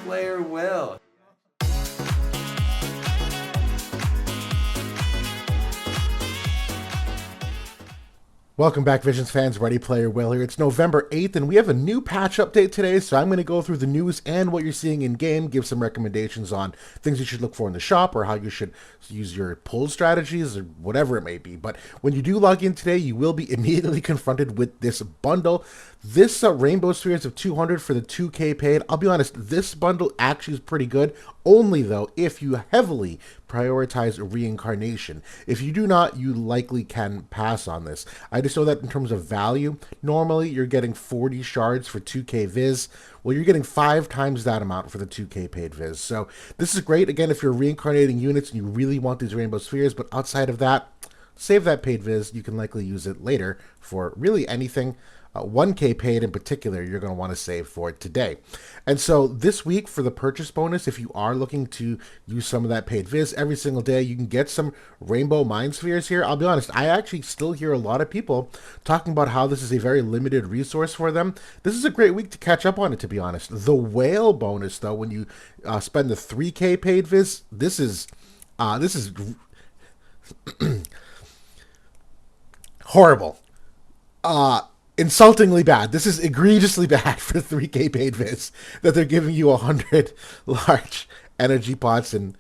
player Will. Welcome back, Visions fans. Ready Player Will here. It's November 8th, and we have a new patch update today, so I'm going to go through the news and what you're seeing in-game, give some recommendations on things you should look for in the shop or how you should use your pull strategies or whatever it may be. But when you do log in today, you will be immediately confronted with this bundle. This Rainbow Spheres of 200 for the 2K paid. I'll be honest, this bundle actually is pretty good, only though if you heavily prioritize reincarnation. If you do not, you likely can pass on this. I just know that in terms of value, normally you're getting 40 shards for 2K Viz. Well, you're getting 5 times that amount for the 2K paid Viz. So this is great, again, if you're reincarnating units and you really want these Rainbow Spheres, but outside of that, save that paid Viz. You can likely use it later for really anything. 1K paid in particular, you're going to want to save for it today. And so this week for the purchase bonus, if you are looking to use some of that paid Viz every single day, you can get some Rainbow Mind Spheres here. I'll be honest, I actually still hear a lot of people talking about how this is a very limited resource for them. This is a great week to catch up on it, to be honest. The whale bonus, though, when you spend the 3K paid Viz, this is horrible. Insultingly bad. This is egregiously bad for 3K paid Viz that they're giving you 100 large energy pots and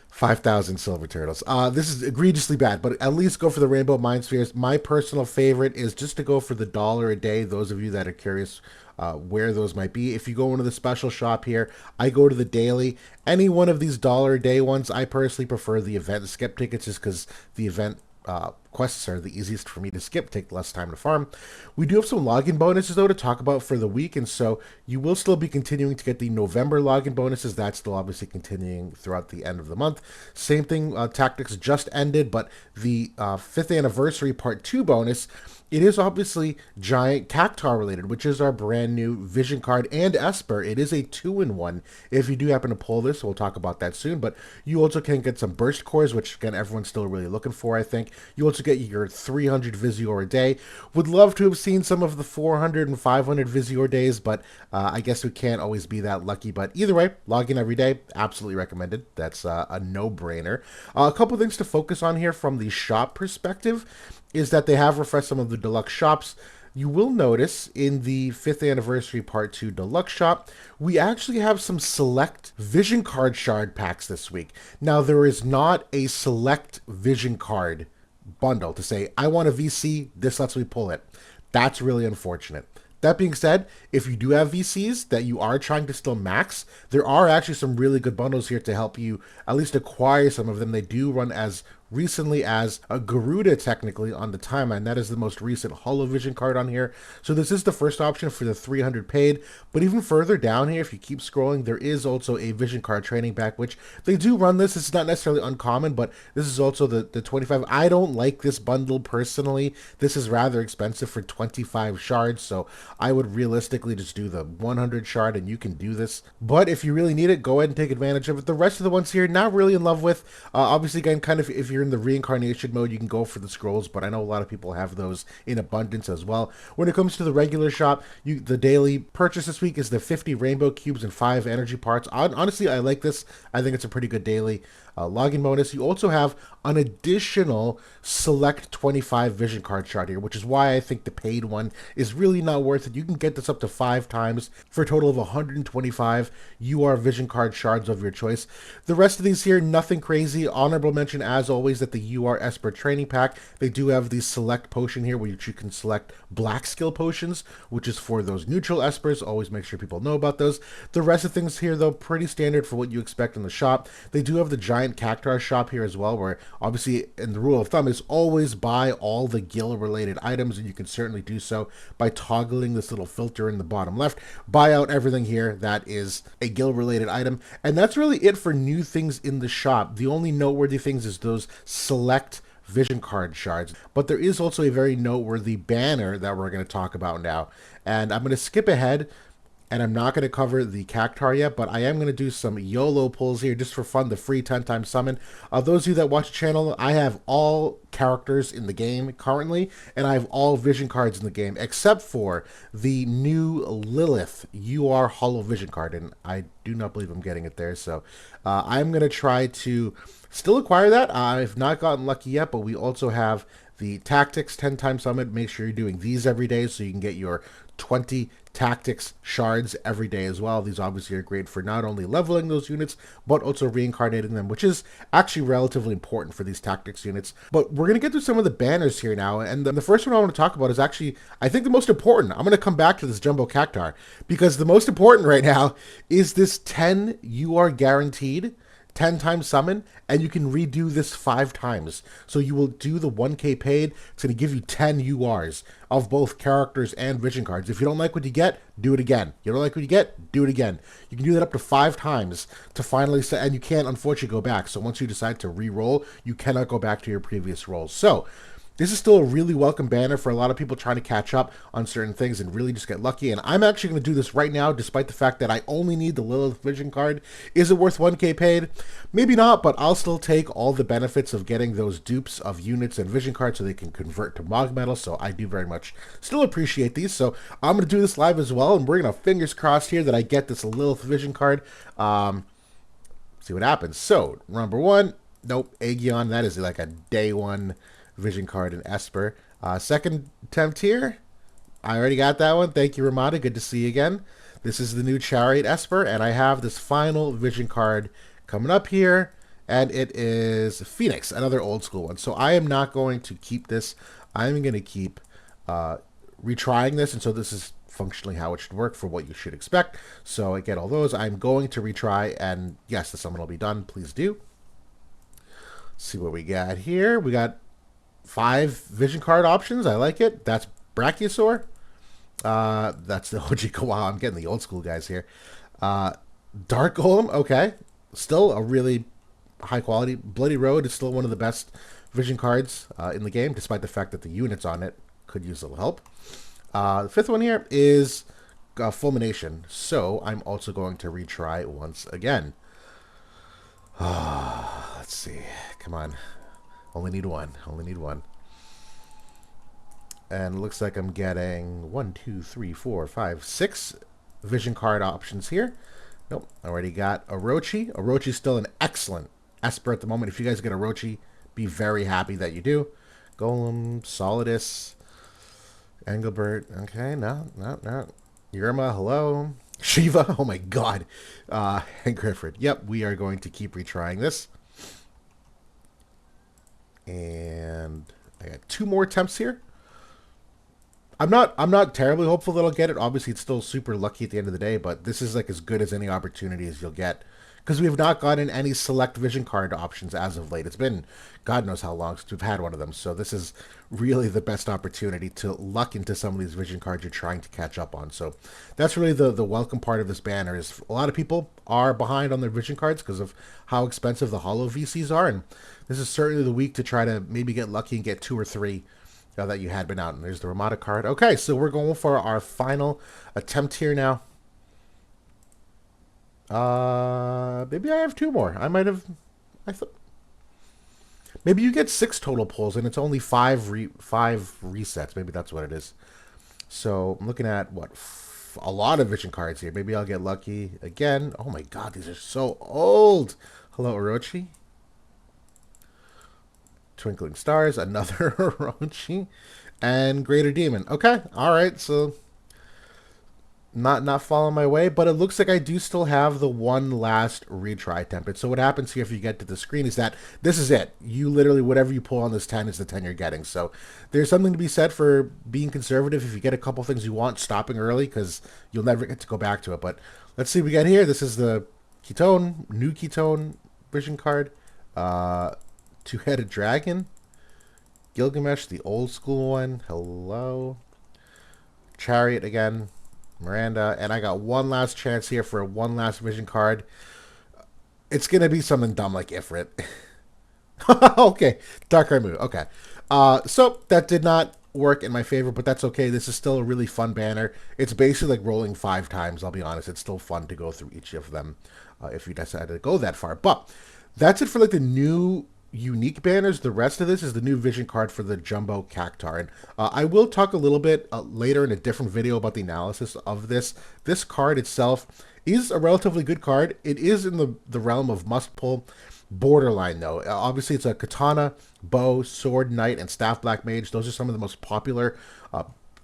5,000 silver turtles. This is egregiously bad, but at least go for the Rainbow Mind Spheres. My personal favorite is just to go for the $1 a day. Those of you that are curious where those might be, if you go into the special shop here, I go to the daily. Any one of these $1 a day ones, I personally prefer the event skip tickets just because the event quests are the easiest for me to skip, take less time to farm. We do have some login bonuses though to talk about for the week, and so you will still be continuing to get the November login bonuses. That's still obviously continuing throughout the end of the month. Same thing, Tactics just ended, but the 5th anniversary part 2 bonus, it is obviously giant Cactuar related, which is our brand new vision card and Esper. It is a 2-in-1. If you do happen to pull this, we'll talk about that soon, but you also can get some burst cores, which again, everyone's still really looking for, I think. You also get your 300 Visior a day. Would love to have seen some of the 400 and 500 Visior days, but I guess we can't always be that lucky. But either way, log in every day, absolutely recommended. That's a no-brainer. A couple things to focus on here from the shop perspective is that they have refreshed some of the deluxe shops. You will notice in the 5th anniversary part 2 deluxe shop, we actually have some select vision card shard packs this week. Now, there is not a select vision card bundle to say, I want a VC, this lets me pull it. That's really unfortunate. That being said, if you do have VCs that you are trying to still max, there are actually some really good bundles here to help you at least acquire some of them. They do run as recently as a Garuda technically on the timeline. That is the most recent Holovision card on here. So this is the first option for the 300 paid, but even further down here, if you keep scrolling, there is also a vision card training pack, which they do run this. It's not necessarily uncommon, but this is also the 25. I don't like this bundle personally. This is rather expensive for 25 shards, so I would realistically just do the 100 shard and you can do this. But if you really need it, go ahead and take advantage of it. The rest of the ones here, not really in love with. Obviously, again, kind of if you're in the reincarnation mode, you can go for the scrolls, but I know a lot of people have those in abundance as well. When it comes to the regular shop, the daily purchase this week is the 50 rainbow cubes and 5 energy parts. Honestly, I like this. I think it's a pretty good daily login bonus. You also have an additional select 25 vision card shard here, which is why I think the paid one is really not worth it. You can get this up to 5 times for a total of 125 UR vision card shards of your choice. The rest of these here, nothing crazy. Honorable mention, as always, that the UR Esper training pack, they do have the select potion here where you can select black skill potions, which is for those neutral Espers. Always make sure people know about those. The rest of things here, though, pretty standard for what you expect in the shop. They do have the giant Cactuar shop here as well, where obviously, in the rule of thumb, is always buy all the gill related items, and you can certainly do so by toggling this little filter in the bottom left. Buy out everything here that is a gill related item, and that's really it for new things in the shop. The only noteworthy things is those select vision card shards, but there is also a very noteworthy banner that we're going to talk about now, and I'm going to skip ahead. And I'm not going to cover the Cactuar yet, but I am going to do some YOLO pulls here just for fun, the free 10-time summon. Those of you that watch the channel, I have all characters in the game currently, and I have all vision cards in the game except for the new Lilith UR Hollow Vision card, and I do not believe I'm getting it there. So I'm gonna try to still acquire that. I've not gotten lucky yet, but we also have the Tactics 10 times Summit. Make sure you're doing these every day so you can get your 20 Tactics shards every day as well. These obviously are great for not only leveling those units, but also reincarnating them, which is actually relatively important for these Tactics units. But we're going to get through some of the banners here now, and the first one I want to talk about is actually, I think, the most important. I'm going to come back to this Jumbo Cactuar, because the most important right now is this 10 you are guaranteed 10 times summon, and you can redo this 5 times. So you will do the 1k paid. It's going to give you 10 URs of both characters and vision cards. If you don't like what you get, do it again. You don't like what you get, do it again. You can do that up to 5 times to finally set, and you can't unfortunately go back. So once you decide to re-roll, you cannot go back to your previous rolls. So this is still a really welcome banner for a lot of people trying to catch up on certain things and really just get lucky. And I'm actually going to do this right now, despite the fact that I only need the Lilith Vision card. Is it worth 1k paid? Maybe not, but I'll still take all the benefits of getting those dupes of units and Vision cards so they can convert to Mog Metal. So I do very much still appreciate these. So I'm going to do this live as well, and we're going to fingers crossed here that I get this Lilith Vision card. See what happens. So number 1, nope, Aegion. That is like a day 1 Vision card in Esper. Second attempt here. I already got that one. Thank you, Ramada. Good to see you again. This is the new Chariot Esper, and I have this final Vision card coming up here, and it is Phoenix, another old school one. So I am not going to keep this. I'm going to keep retrying this, and so this is functionally how it should work for what you should expect. So I get all those. I'm going to retry, and yes, the summon will be done. Please do. Let's see what we got here. We got 5 vision card options. I like it. That's Brachiosaur. That's the OG. Wow, I'm getting the old school guys here. Dark Golem. Okay. Still a really high quality. Bloody Road is still one of the best vision cards in the game, despite the fact that the units on it could use a little help. The 5th one here is Fulmination. So I'm also going to retry once again. Let's see. Come on. Only need one. Only need one. And it looks like I'm getting 1, 2, 3, 4, 5, 6 vision card options here. Nope. I already got Orochi. Orochi's still an excellent Esper at the moment. If you guys get Orochi, be very happy that you do. Golem, Solidus, Engelbert. Okay, no. Yerma, hello. Shiva, oh my god. And Griffith. Yep, we are going to keep retrying this. And I got 2 more attempts here. I'm not terribly hopeful that I'll get it. Obviously, it's still super lucky at the end of the day, but this is like as good as any opportunity as you'll get, because we have not gotten any select vision card options as of late. It's been God knows how long since we've had one of them, so this is really the best opportunity to luck into some of these vision cards you're trying to catch up on. So that's really the welcome part of this banner. Is a lot of people are behind on their vision cards because of how expensive the Hollow VCs are, and this is certainly the week to try to maybe get lucky and get 2 or 3 that you had been out. And there's the Ramada card. Okay, so we're going for our final attempt here now. Maybe I have 2 more. I might have. I thought maybe you get 6 total pulls and it's only 5 resets. Maybe that's what it is. So I'm looking at what a lot of vision cards here. Maybe I'll get lucky again. Oh my god, these are so old. Hello, Orochi. Twinkling Stars, another Orochi, and Greater Demon. Okay, all right, so not following my way, but it looks like I do still have the one last retry template. So what happens here if you get to the screen is that this is it. You literally, whatever you pull on this 10 is the 10 you're getting. So there's something to be said for being conservative. If you get a couple things you want, stopping early, because you'll never get to go back to it. But let's see what we get here. This is the Ketone, new Ketone vision card. Two-headed dragon. Gilgamesh, the old school one. Hello. Chariot again. Miranda. And I got one last chance here for one last vision card. It's going to be something dumb like Ifrit. Okay. Dark Ramu. Okay. So that did not work in my favor, but that's okay. This is still a really fun banner. It's basically like rolling 5 times, I'll be honest. It's still fun to go through each of them if you decide to go that far. But that's it for like the new unique banners. The rest of this is the new vision card for the Jumbo Cactuar. And I will talk a little bit later in a different video about the analysis of this. This card itself is a relatively good card. It is in the realm of must pull. Borderline though. Obviously, it's a katana, bow, sword, knight, and staff black mage. Those are some of the most popular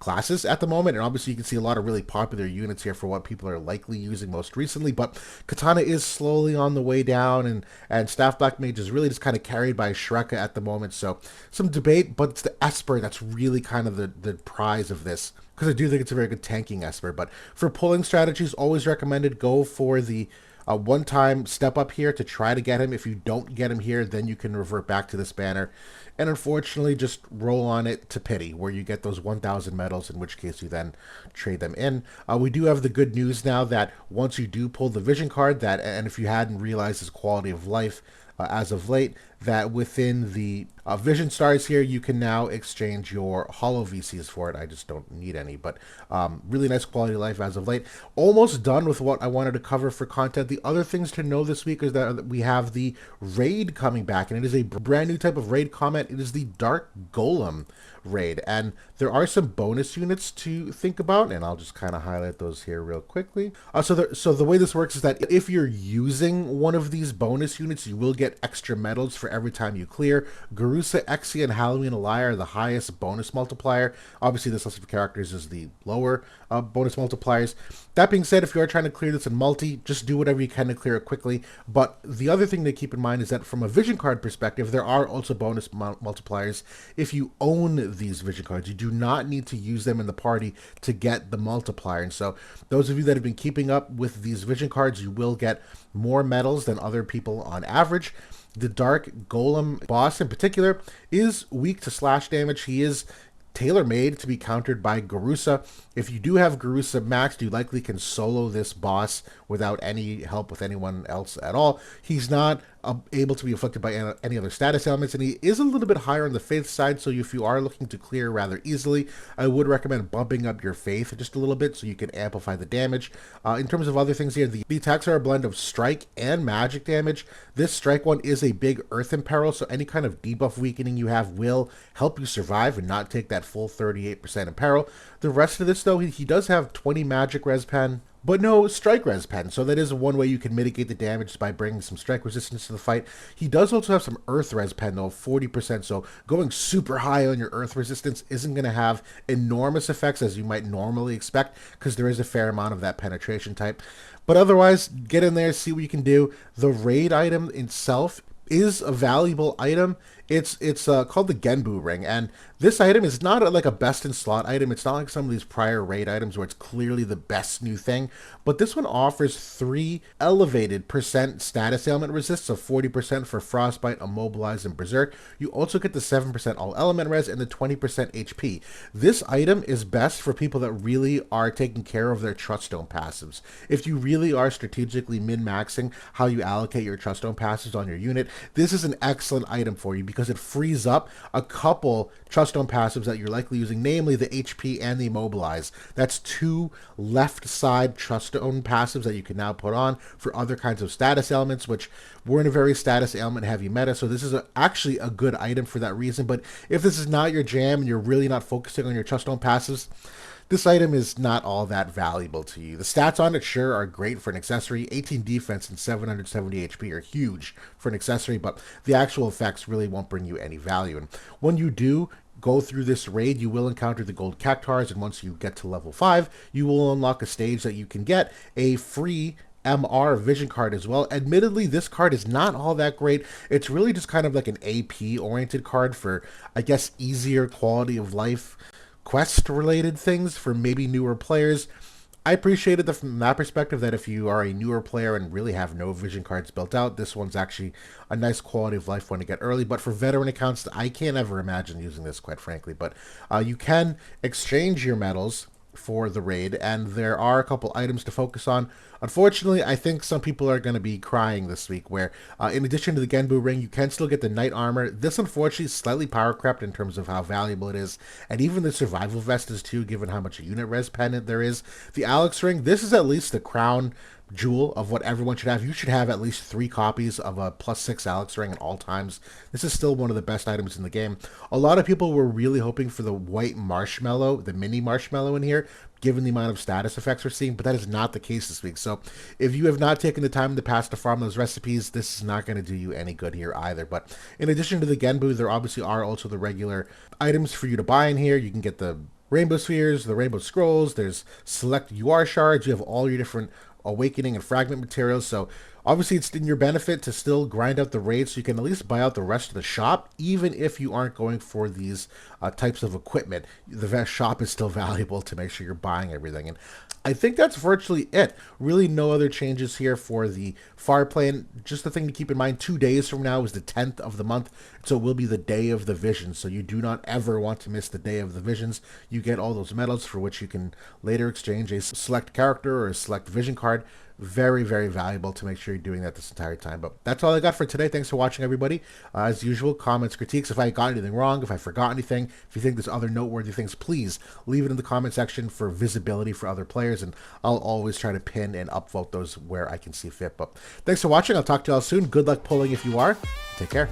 classes at the moment, and obviously you can see a lot of really popular units here for what people are likely using most recently. But katana is slowly on the way down, and staff black mage is really just kind of carried by Shreka at the moment. So some debate, but it's the Esper that's really kind of the prize of this, because I do think it's a very good tanking Esper. But for pulling strategies, always recommended go for the one-time step up here to try to get him. If you don't get him here, then you can revert back to this banner. And unfortunately, just roll on it to pity, where you get those 1,000 medals, in which case you then trade them in. We do have the good news now that once you do pull the vision card, that, and if you hadn't realized his quality of life as of late, that within the vision stars here, you can now exchange your hollow VCs for it. I just don't need any, but really nice quality of life as of late. Almost done with what I wanted to cover for content. The other things to know this week is that we have the raid coming back, and it is a brand new type of raid comment. It is the Dark Golem raid, and there are some bonus units to think about, and I'll just kind of highlight those here real quickly. So the way this works is that if you're using one of these bonus units, you will get extra medals for every time you clear. Garusa, Exia, and Halloween Elia are the highest bonus multiplier. Obviously, this list of characters is the lower bonus multipliers. That being said, if you are trying to clear this in multi, just do whatever you can to clear it quickly. But the other thing to keep in mind is that from a vision card perspective, there are also bonus multipliers if you own these vision cards. You do not need to use them in the party to get the multiplier. And so those of you that have been keeping up with these vision cards, you will get more medals than other people on average. The Dark Golem boss in particular is weak to slash damage. He is tailor-made to be countered by Garusa. If you do have Garusa maxed, you likely can solo this boss without any help with anyone else at all. He's not able to be afflicted by any other status elements, and he is a little bit higher on the faith side, so if you are looking to clear rather easily, I would recommend bumping up your faith just a little bit so you can amplify the damage. In terms of other things here, the attacks are a blend of strike and magic damage. This strike one is a big earth imperil, so any kind of debuff weakening you have will help you survive and not take that full 38% imperil. The rest of this, though, he does have 20 magic res pen, but no strike res pen, so that is one way you can mitigate the damage by bringing some strike resistance to the fight. He does also have some earth res pen, though, 40%, so going super high on your earth resistance isn't going to have enormous effects as you might normally expect, because there is a fair amount of that penetration type. But otherwise, get in there, see what you can do. The raid item itself is a valuable item. It's called the Genbu ring, and this item is not like a best in slot item. It's not like some of these prior raid items where it's clearly the best new thing, but this one offers 3 elevated % status ailment resists, so 40% for Frostbite, Immobilize, and Berserk. You also get the 7% all element res and the 20% HP. This item is best for people that really are taking care of their Truststone passives. If you really are strategically min-maxing how you allocate your Truststone passives on your unit, this is an excellent item for you because it frees up a couple Truststone passives that you're likely using, namely the HP and the Immobilize. That's 2 left side Truststone passives that you can now put on for other kinds of status elements, which we're in a very status ailment heavy meta, so this is actually a good item for that reason. But if this is not your jam and you're really not focusing on your Truststone passives, this item is not all that valuable to you. The stats on it, sure, are great for an accessory. 18 defense and 770 HP are huge for an accessory, but the actual effects really won't bring you any value. And when you do go through this raid, you will encounter the gold Cactuars, and once you get to level 5, you will unlock a stage that you can get a free MR vision card as well. Admittedly, this card is not all that great. It's really just kind of like an AP oriented card for, I guess, easier quality of life quest related things for maybe newer players. I appreciated from that perspective that if you are a newer player and really have no vision cards built out, this one's actually a nice quality of life one to get early. But for veteran accounts, I can't ever imagine using this, quite frankly. But you can exchange your medals for the raid, and there are a couple items to focus on. Unfortunately, I think some people are going to be crying this week, where in addition to the Genbu ring, you can still get the knight armor. This unfortunately is slightly power crept in terms of how valuable it is, and even the survival vest is too, given how much unit res pen there is. The Alex ring, this is at least the crown jewel of what everyone should have. You should have at least 3 copies of a +6 Alex ring at all times. This is still one of the best items in the game. A lot of people were really hoping for the white marshmallow, the mini marshmallow in here, given the amount of status effects we're seeing, but that is not the case this week. So if you have not taken the time in the past to farm those recipes, this is not going to do you any good here either. But in addition to the Genbu, there obviously are also the regular items for you to buy in here. You can get the rainbow spheres, the rainbow scrolls, there's select UR shards, you have all your different awakening and fragment materials. So obviously it's in your benefit to still grind out the raids so you can at least buy out the rest of the shop, even if you aren't going for these types of equipment. The shop is still valuable to make sure you're buying everything. And I think that's virtually it. Really no other changes here for the far plane. Just the thing to keep in mind, 2 days from now is the 10th of the month, so it will be the day of the visions. So you do not ever want to miss the day of the visions. You get all those medals for which you can later exchange a select character or a select vision card. Very, very valuable to make sure you're doing that this entire time. But that's all I got for today. Thanks for watching, everybody. As usual, comments, critiques. If I got anything wrong, if I forgot anything, if you think there's other noteworthy things, please leave it in the comment section for visibility for other players, and I'll always try to pin and upvote those where I can see fit. But thanks for watching. I'll talk to y'all soon. Good luck pulling if you are. Take care.